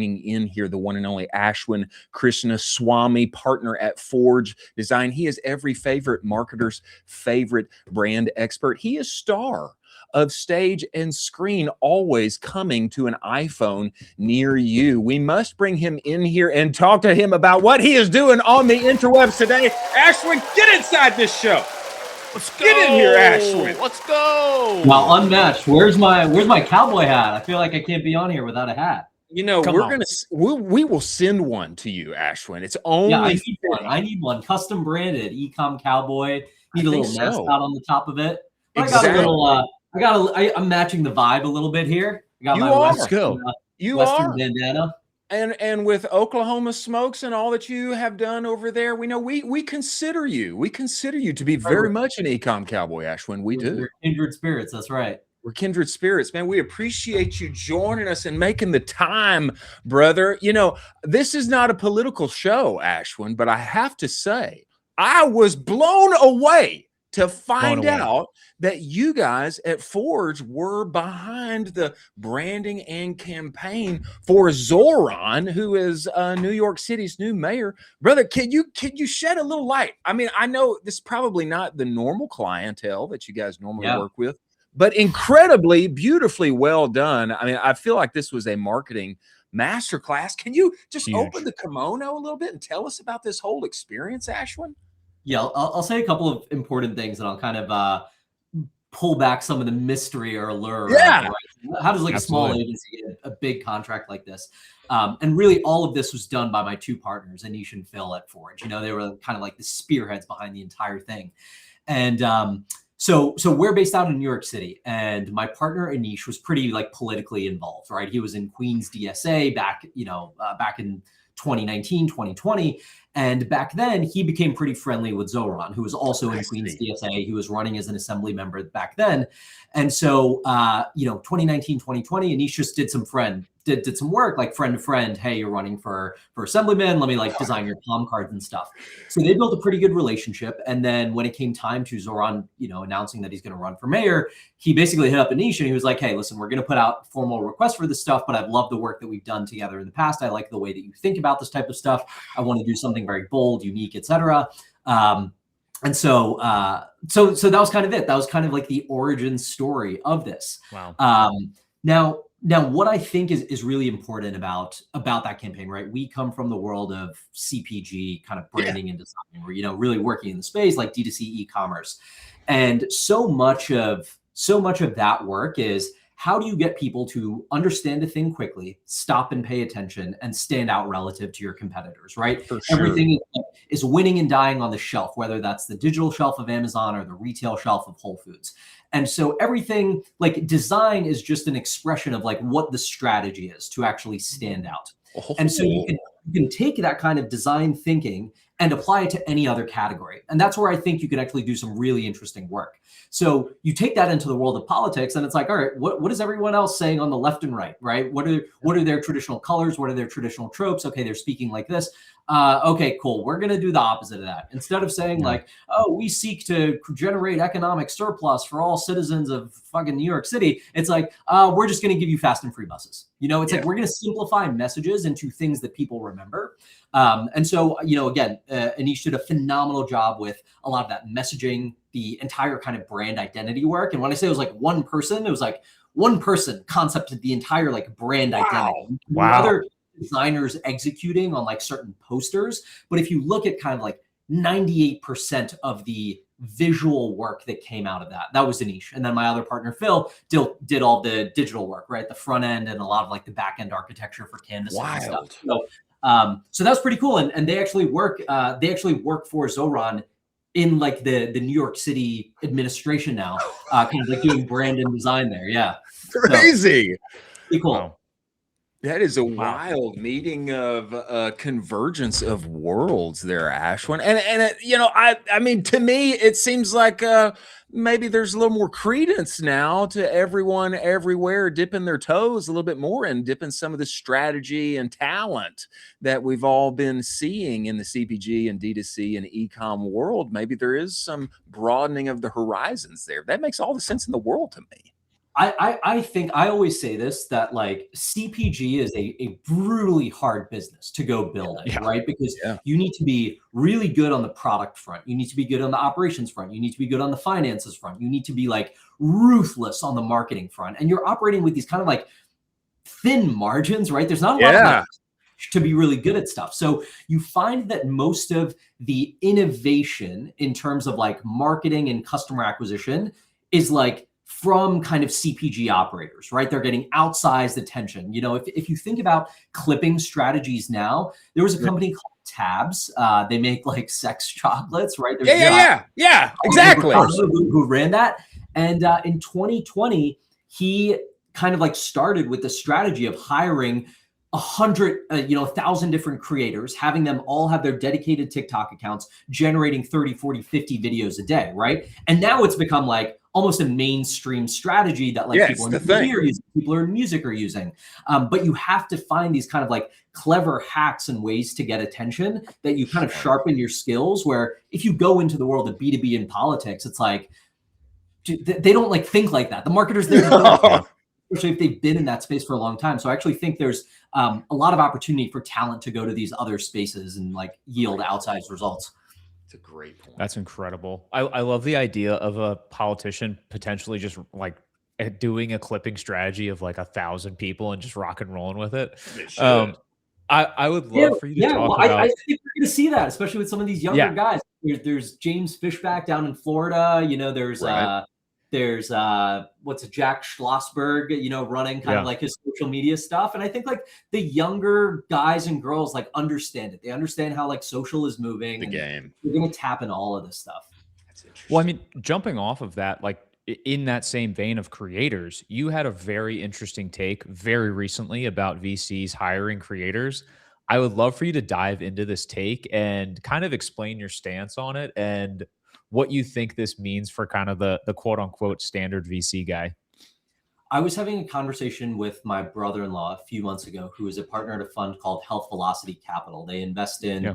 in here the one and only Ashwin Krishnaswamy, partner at Forge Design. He is every favorite marketer's favorite brand expert. He is star of stage and screen, always coming to an iPhone near you. We must bring him in here and talk to him about what he is doing on the interwebs today. Ashwin, get inside this show. Let's go. Get in here, Ashwin. Let's go. Well, unmatched. Where's my cowboy hat? I feel like I can't be on here without a hat. You know, we will send one to you, Ashwin. It's only I need one. I need one custom branded ecom cowboy. Need a little mascot on the top of it. But exactly. I got a little. I'm matching the vibe a little bit here. I got my Western bandana. And with Oklahoma smokes and all that you have done over there, we know we consider you. We consider you to be very much an ecom cowboy, Ashwin. We're kindred spirits. That's right. We're kindred spirits, man. We appreciate you joining us and making the time, brother. You know, this is not a political show, Ashwin, but I have to say, I was blown away to find out that you guys at Forge were behind the branding and campaign for Zoran, who is New York City's new mayor. Brother, can you shed a little light? I mean, I know this is probably not the normal clientele that you guys normally work with, but incredibly, beautifully well done. I mean, I feel like this was a marketing masterclass. Can you just open the kimono a little bit and tell us about this whole experience, Ashwin? Yeah, I'll say a couple of important things, and I'll kind of pull back some of the mystery or allure. Yeah. Right? How does a small agency get a big contract like this? And really, all of this was done by my two partners, Anish and Phil at Forge. You know, they were kind of like the spearheads behind the entire thing. And so we're based out in New York City, and my partner Anish was pretty politically involved, right? He was in Queens DSA back in 2019, 2020. And back then he became pretty friendly with Zoran, who was also in Queens DSA. He was running as an assembly member back then. And so, 2019, 2020, Anish just did some work, like friend to friend. Hey, you're running for assemblyman. Let me design your palm cards and stuff. So they built a pretty good relationship. And then when it came time to Zoran, announcing that he's going to run for mayor, he basically hit up Anish and he was like, hey, listen, we're going to put out formal requests for this stuff, but I've loved the work that we've done together in the past. I like the way that you think about this type of stuff. I want to do something very bold, unique, etc. And so that was kind of it. That was kind of like the origin story of this. Wow. Now, what I think is really important about that campaign, right? We come from the world of CPG kind of branding and design. We're, really working in the space like D2C e-commerce. And so much of that work is, how do you get people to understand a thing quickly, stop and pay attention, and stand out relative to your competitors, right? For sure. Everything is winning and dying on the shelf, whether that's the digital shelf of Amazon or the retail shelf of Whole Foods. And so everything, design is just an expression of what the strategy is to actually stand out. And so you can take that kind of design thinking and apply it to any other category. And that's where I think you can actually do some really interesting work. So you take that into the world of politics, and it's like, all right, what is everyone else saying on the left and right? What are their traditional colors? What are their traditional tropes? Okay, they're speaking like this. Okay, cool. We're going to do the opposite of that. Instead of saying we seek to generate economic surplus for all citizens of fucking New York City, it's like, we're just going to give you fast and free buses. It's like, we're going to simplify messages into things that people remember. And so, again, Anish did a phenomenal job with a lot of that messaging, the entire kind of brand identity work. And when I say it was one person, it was one person concepted the entire brand identity. Wow. Other designers executing on certain posters. But if you look at kind of 98% of the visual work that came out of that was Anish. And then my other partner, Phil, did all the digital work, right? The front end and a lot of the back end architecture for canvas and stuff. So that's pretty cool. And they actually work for Zoran in the New York City administration now, kind of doing brand and design there. Yeah. Crazy. So, pretty cool. Wow. That is a wild meeting of convergence of worlds there, Ashwin. And I mean, to me, it seems like maybe there's a little more credence now to everyone everywhere dipping their toes a little bit more and dipping some of the strategy and talent that we've all been seeing in the CPG and D2C and e-com world. Maybe there is some broadening of the horizons there. That makes all the sense in the world to me. I think I always say this, that like CPG is a brutally hard business to go build it, right? Because you need to be really good on the product front. You need to be good on the operations front. You need to be good on the finances front. You need to be like ruthless on the marketing front. And you're operating with these kind of like thin margins, right? There's not a lot of like to be really good at stuff. So you find that most of the innovation in terms of like marketing and customer acquisition is like from kind of CPG operators, right? They're getting outsized attention. You know, if you think about clipping strategies now, there was a company called Tabs. They make like sex chocolates, right? There's exactly. Who ran that. And in 2020, he kind of like started with the strategy of hiring 1,000 different creators, having them all have their dedicated TikTok accounts, generating 30, 40, 50 videos a day, right? And now it's become like almost a mainstream strategy that like people in the media are using, people in music are using. But you have to find these kind of like clever hacks and ways to get attention that you kind of sharpen your skills, where if you go into the world of B2B and politics, it's like, they don't like think like that. The marketers there, especially if they've been in that space for a long time. So I actually think there's a lot of opportunity for talent to go to these other spaces and like yield outsized results. It's a great point. That's incredible. I love the idea of a politician potentially just like doing a clipping strategy of like 1,000 people and just rock and rolling with it. I would love for you to talk about. I think we're going to see that, especially with some of these younger guys. There's James Fishback down in Florida. You know, there's what's a Jack Schlossberg, you know, running kind of like his social media stuff. And I think like the younger guys and girls like understand it. They understand how like social is moving. The game. We're going to tap into all of this stuff. That's interesting. Well, I mean, jumping off of that, like in that same vein of creators, you had a very interesting take very recently about VCs hiring creators. I would love for you to dive into this take and kind of explain your stance on it and what you think this means for kind of the quote unquote standard VC guy. I was having a conversation with my brother-in-law a few months ago, who is a partner at a fund called Health Velocity Capital. They invest in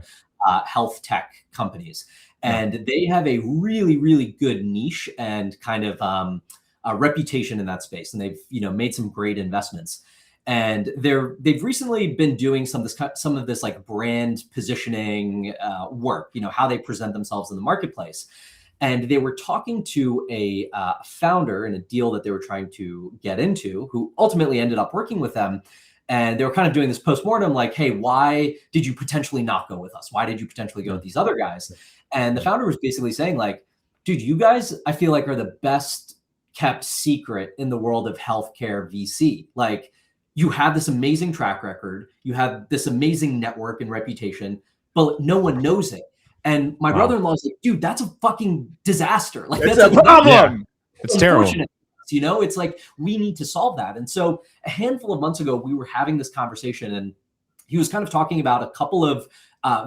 health tech companies, and they have a really, really good niche and kind of a reputation in that space. And they've, you know, made some great investments. And they've recently been doing some of this like brand positioning work, you know, how they present themselves in the marketplace. And they were talking to a founder in a deal that they were trying to get into, who ultimately ended up working with them. And they were kind of doing this postmortem, like, hey, why did you potentially not go with us? Why did you potentially go with these other guys? And the founder was basically saying like, dude, you guys, I feel like, are the best kept secret in the world of healthcare VC. Like, you have this amazing track record, you have this amazing network and reputation, but no one knows it. And my brother-in-law is like, dude, that's a fucking disaster. Like, that's a problem. It's terrible. You know, it's like, we need to solve that. And so a handful of months ago, we were having this conversation, and he was kind of talking about a couple of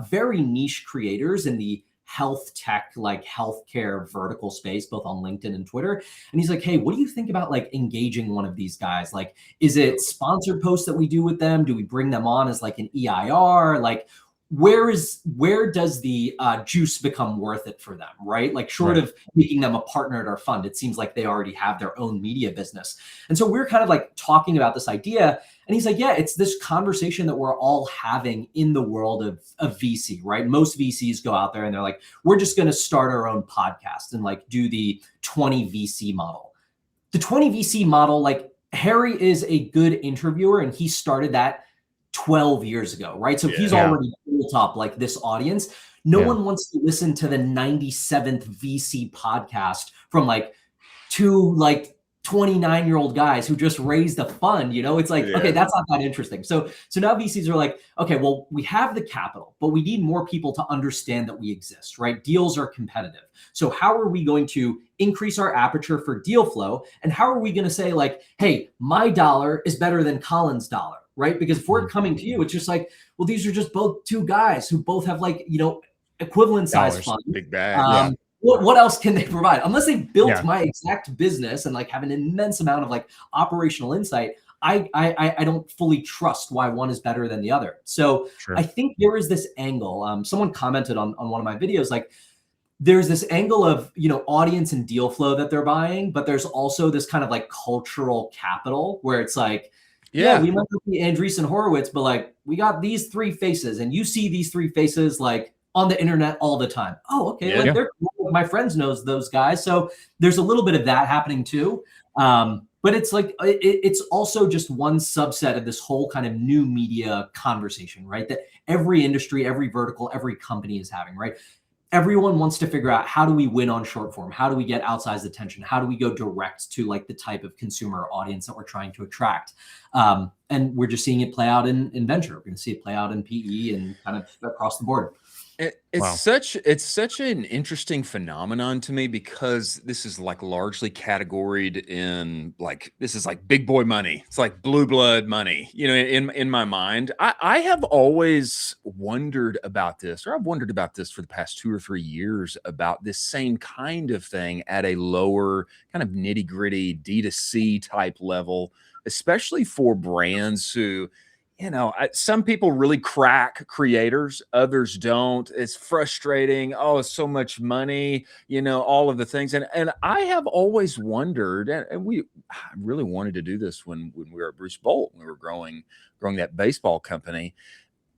very niche creators in the health tech, like healthcare vertical space, both on LinkedIn and Twitter. And he's like, hey, what do you think about like engaging one of these guys? Like, is it sponsored posts that we do with them? Do we bring them on as like an EIR? Like, where does the juice become worth it for them, right? Like, short of making them a partner at our fund, it seems like they already have their own media business. And so we're kind of like talking about this idea, and he's like, yeah, it's this conversation that we're all having in the world of VC, right? Most VCs go out there and they're like, we're just going to start our own podcast and like do the 20 VC model. The 20 VC model, like, Harry is a good interviewer, and he started that 12 years ago, right? So he's already built up like this audience. No one wants to listen to the 97th VC podcast from like two like 29-year-old guys who just raised a fund. You know, it's like, okay, that's not that interesting. So now VCs are like, okay, well, we have the capital, but we need more people to understand that we exist, right? Deals are competitive. So how are we going to increase our aperture for deal flow? And how are we going to say like, hey, my dollar is better than Colin's dollar? Right? Because if we're coming to you, it's just like, well, these are just both two guys who both have like, you know, equivalent size funds. Big bag. What else can they provide? Unless they built my exact business and like have an immense amount of like operational insight, I don't fully trust why one is better than the other. So I think there is this angle. Someone commented on one of my videos, like, there's this angle of, audience and deal flow that they're buying, but there's also this kind of like cultural capital where it's like, yeah, we might not be Andreessen Horowitz, but like we got these three faces and you see these three faces like on the internet all the time. Oh, okay. Like they're cool. My friends knows those guys. So there's a little bit of that happening too. But it's like, it's also just one subset of this whole kind of new media conversation, right? That every industry, every vertical, every company is having, right? Everyone wants to figure out, how do we win on short form? How do we get outsized attention? How do we go direct to like the type of consumer audience that we're trying to attract? And we're just seeing it play out in venture. We're going to see it play out in PE and kind of across the board. It's such an interesting phenomenon to me, because this is like largely categorized in like, this is like big boy money. It's like blue blood money, in my mind. I have always wondered about this, or I've wondered about this for the past 2 or 3 years, about this same kind of thing at a lower kind of nitty gritty D2C type level, especially for brands who, some people really crack creators, others don't. It's frustrating. Oh, it's so much money, all of the things. And I have always wondered, and I really wanted to do this when we were at Bruce Bolt, when we were growing that baseball company,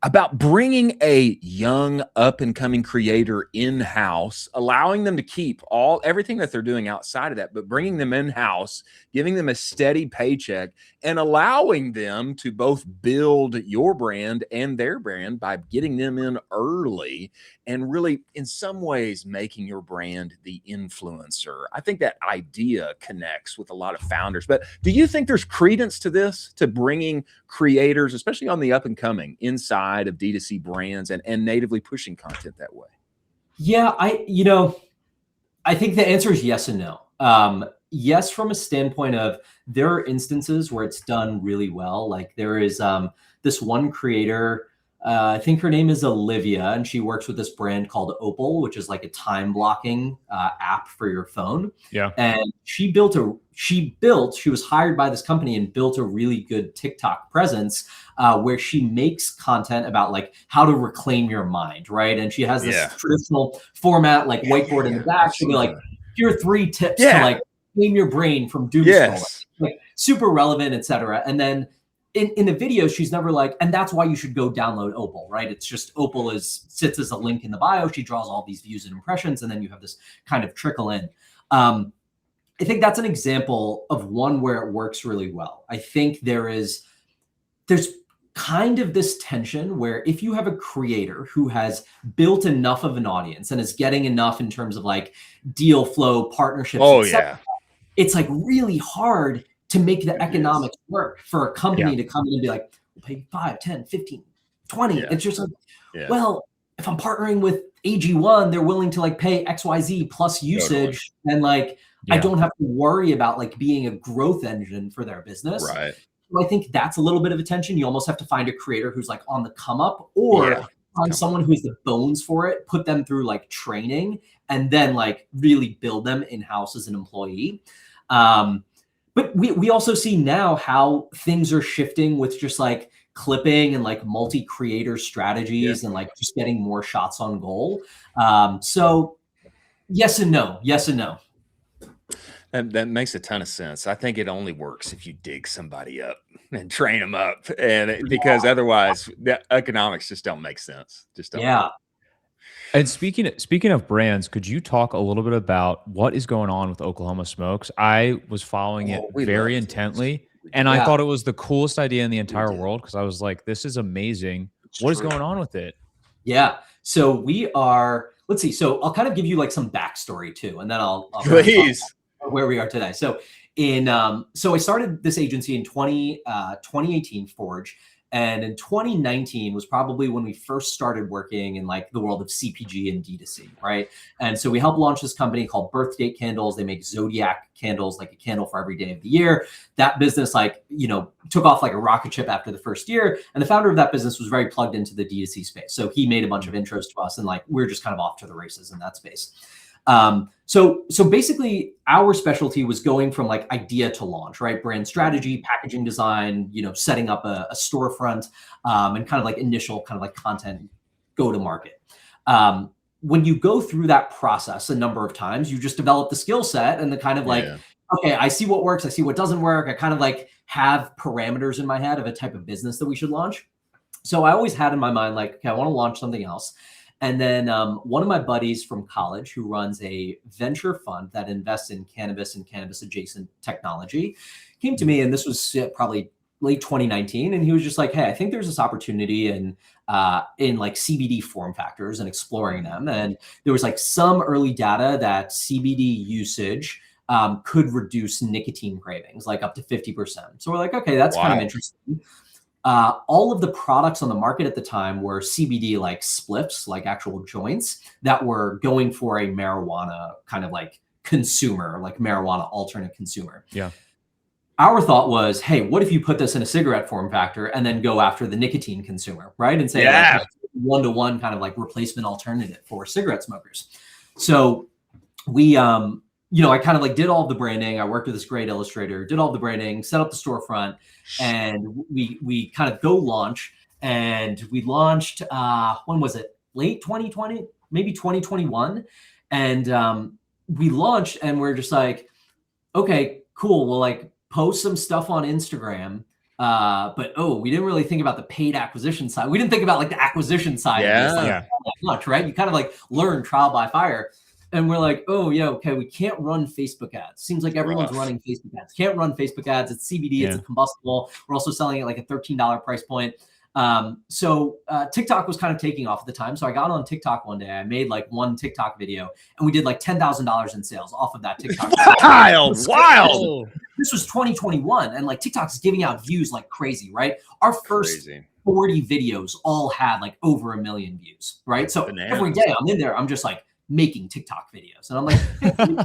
about bringing a young up and coming creator in-house, allowing them to keep everything that they're doing outside of that, but bringing them in-house, giving them a steady paycheck, and allowing them to both build your brand and their brand by getting them in early and really, in some ways, making your brand the influencer. I think that idea connects with a lot of founders. But do you think there's credence to this, to bringing creators, especially on the up and coming, inside of D2C brands and natively pushing content that way? Yeah, I think the answer is yes and no. Yes, from a standpoint of, there are instances where it's done really well. Like there is this one creator, I think her name is Olivia, and she works with this brand called Opal, which is like a time blocking app for your phone. Yeah. And she was hired by this company and built a really good TikTok presence where she makes content about like how to reclaim your mind, right? And she has this traditional format, like whiteboard in the back. She'll be like, here are 3 tips to like reclaim your brain from doom scrolling. Like super relevant, etc. And then in the video, she's never like, and that's why you should go download Opal, right? It's just Opal sits as a link in the bio. She draws all these views and impressions, and then you have this kind of trickle in. I think that's an example of one where it works really well. I think there's kind of this tension where if you have a creator who has built enough of an audience and is getting enough in terms of like deal flow, partnerships, it's like really hard to make the economics work for a company to come in and be like, we'll pay 5, 10, 15, 20. It's just like, well, if I'm partnering with AG1, they're willing to like pay XYZ plus usage. And like, I don't have to worry about like being a growth engine for their business. Right. So I think that's a little bit of a tension. You almost have to find a creator who's like on the come up, or find someone who's the bones for it, put them through like training, and then like really build them in-house as an employee. But we also see now how things are shifting with just like clipping and like multi-creator strategies and like just getting more shots on goal. So yes and no. That makes a ton of sense. I think it only works if you dig somebody up and train them up, because otherwise the economics just don't make sense. Just don't. And speaking of brands, could you talk a little bit about what is going on with Oklahoma Smokes? I was following it very intently, and I thought it was the coolest idea in the entire world, because I was like, this is amazing. What is going on with it? Yeah. So we are, let's see. So I'll kind of give you like some backstory too, and then I'll please where we are today. So so I started this agency in 2018, Forge. And in 2019 was probably when we first started working in like the world of CPG and D2C, right? And so we helped launch this company called Birth Date Candles. They make Zodiac candles, like a candle for every day of the year. That business, like, took off like a rocket ship after the first year. And the founder of that business was very plugged into the D2C space. So he made a bunch of intros to us, and like, we're just kind of off to the races in that space. So basically our specialty was going from like idea to launch, right? Brand strategy, packaging design, setting up a storefront, and kind of like initial kind of like content go to market. when you go through that process a number of times, you just develop the skill set and the kind of like, okay, I see what works. I see what doesn't work. I kind of like have parameters in my head of a type of business that we should launch. So I always had in my mind, like, okay, I want to launch something else. And then one of my buddies from college who runs a venture fund that invests in cannabis and cannabis adjacent technology came to me, and this was probably late 2019. And he was just like, hey, I think there's this opportunity in like CBD form factors and exploring them. And there was like some early data that CBD usage could reduce nicotine cravings, like up to 50%. So we're like, okay, that's kind of interesting. All of the products on the market at the time were CBD like spliffs, like actual joints that were going for a marijuana kind of like consumer, like marijuana alternate consumer. Yeah. Our thought was, hey, what if you put this in a cigarette form factor and then go after the nicotine consumer, right? And say like one-to-one kind of like replacement alternative for cigarette smokers. So we, I kind of like did all the branding. I worked with this great illustrator, did all the branding, set up the storefront, and we kind of go launch. And we launched, when was it? Late 2020, maybe 2021. And we launched and we're just like, okay, cool. We'll like post some stuff on Instagram. But we didn't really think about the paid acquisition side. We didn't think about like the acquisition side of this like, that much, right? You kind of like learn trial by fire. And we're like, okay, we can't run Facebook ads. Seems like everyone's running Facebook ads. Can't run Facebook ads. It's CBD, it's a combustible. We're also selling it like a $13 price point. So TikTok was kind of taking off at the time. So I got on TikTok one day. I made like one TikTok video and we did like $10,000 in sales off of that TikTok. Wild. This was 2021 and like TikTok's giving out views like crazy, right? Our first 40 videos all had like over 1 million views, right? So every day I'm in there, I'm just like making TikTok videos. And I'm like, hey,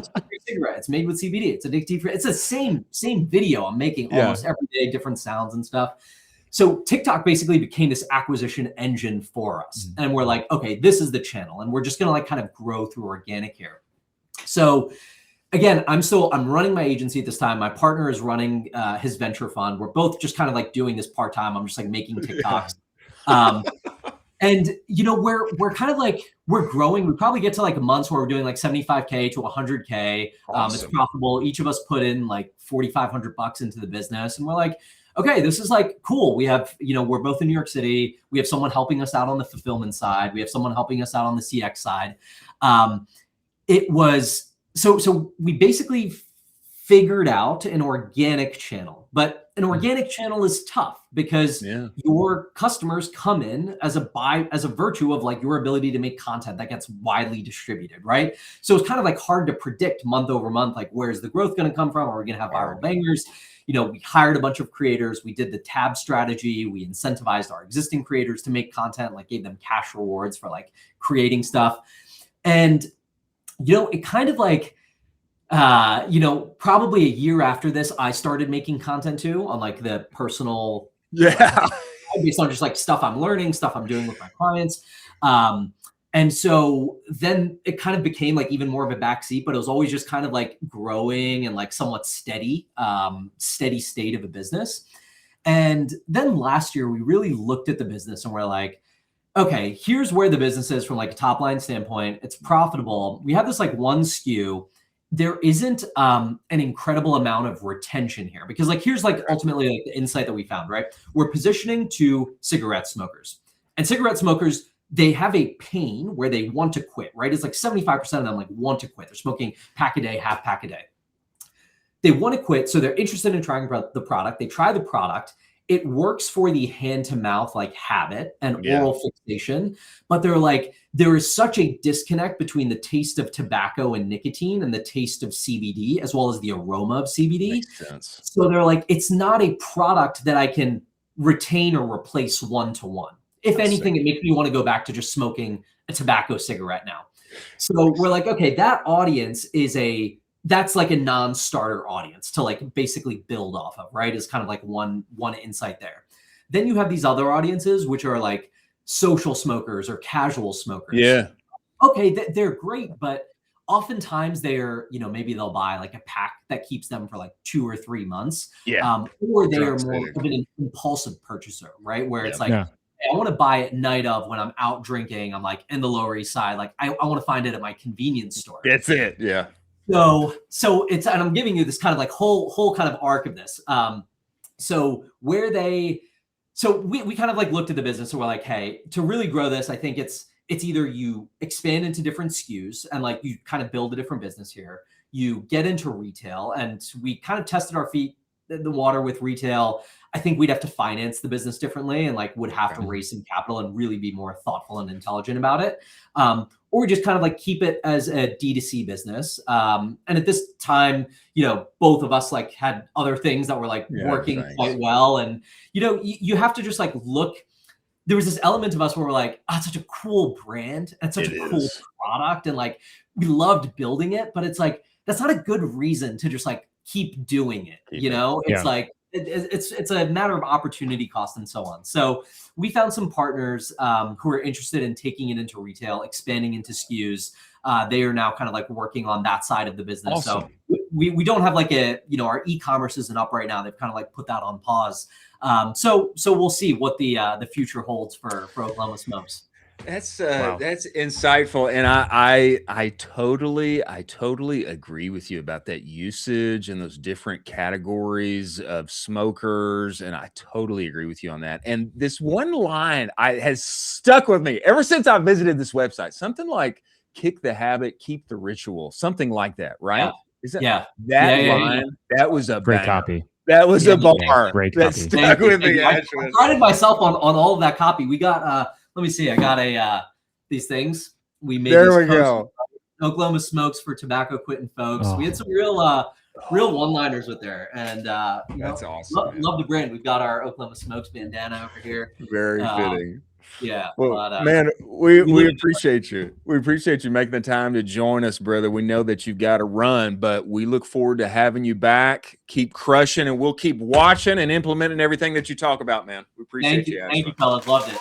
cigarette, it's made with CBD. It's addictive free. It's the same video I'm making almost every day, different sounds and stuff. So TikTok basically became this acquisition engine for us. And we're like, okay, this is the channel. And we're just going to like kind of grow through organic here. So again, I'm running my agency at this time. My partner is running his venture fund. We're both just kind of like doing this part-time. I'm just like making TikToks. And we're kind of like, we're growing. We probably get to like months where we're doing like 75K to 100K. Awesome. It's profitable. Each of us put in like $4,500 into the business. And we're like, okay, this is like cool. We have, we're both in New York City. We have someone helping us out on the fulfillment side. We have someone helping us out on the CX side. It was, so we basically figured out an organic channel, but an organic channel is tough because your customers come in as a virtue of like your ability to make content that gets widely distributed, right? So it's kind of like hard to predict month over month, like where's the growth going to come from? Are we going to have viral bangers? We hired a bunch of creators. We did the tab strategy. We incentivized our existing creators to make content, like gave them cash rewards for like creating stuff. And, it kind of like, probably a year after this, I started making content too on like the personal, based on just like stuff I'm learning, stuff I'm doing with my clients. And so then it kind of became like even more of a backseat, but it was always just kind of like growing and like somewhat steady state of a business. And then last year we really looked at the business and we're like, okay, here's where the business is from like a top line standpoint. It's profitable. We have this like one SKU. There isn't an incredible amount of retention here because like, here's like ultimately like the insight that we found, right? We're positioning to cigarette smokers and cigarette smokers, they have a pain where they want to quit, right? It's like 75% of them like want to quit. They're smoking pack a day, half pack a day. They want to quit. So they're interested in trying the product. They try the product. It works for the hand to mouth, like habit and oral fixation. But they're like, there is such a disconnect between the taste of tobacco and nicotine and the taste of CBD, as well as the aroma of CBD. Makes sense. So they're like, it's not a product that I can retain or replace one-to-one. If anything, it makes me want to go back to just smoking a tobacco cigarette now. So we're like, okay, that audience that's like a non-starter audience to like basically build off of, right? Is kind of like one insight there. Then you have these other audiences, which are like social smokers or casual smokers. Yeah. Okay, they're great, but oftentimes they're, maybe they'll buy like a pack that keeps them for like 2 or 3 months. Yeah. Or they are more of an impulsive purchaser, right? Where it's like, I want to buy it night of when I'm out drinking. I'm like in the Lower East Side. Like I want to find it at my convenience store. That's it. Yeah. So it's, and I'm giving you this kind of like whole kind of arc of this. So we kind of like looked at the business and we're like, hey, to really grow this, I think it's either you expand into different SKUs and like you kind of build a different business here. You get into retail, and we kind of tested our feet in the water with retail. I think we'd have to finance the business differently and like would have to raise some capital and really be more thoughtful and intelligent about it. Or we just kind of like keep it as a D2C business. And at this time, both of us like had other things that were like working quite well. And, you have to just like look. There was this element of us where we're like, oh, it's such a cool brand and such a cool product. And like, we loved building it, but it's like, that's not a good reason to just like keep doing it. It's like, it's a matter of opportunity cost and so on. So we found some partners who are interested in taking it into retail, expanding into SKUs. They are now kind of like working on that side of the business. Awesome. So we don't have like our e-commerce isn't up right now. They've kind of like put that on pause. So we'll see what the future holds for Oklahoma Smokes. That's insightful, and I totally agree with you about that usage and those different categories of smokers, and I totally agree with you on that. And this one line has stuck with me ever since I visited this website. Something like "kick the habit, keep the ritual," something like that, right? Is that that line? That was a great copy. That was a bar. Great that copy. stuck with me. I prided myself on all of that copy. We got let me see. I got these things. We made. There we go. Oklahoma Smokes for tobacco quitting folks. We had some real one-liners with there, and that's awesome. Love the brand. We've got our Oklahoma Smokes bandana over here. Very fitting. Yeah. Well, man, we appreciate you. We appreciate you making the time to join us, brother. We know that you've got to run, but we look forward to having you back. Keep crushing, and we'll keep watching and implementing everything that you talk about, man. We appreciate you. Thank you, fellas. Loved it.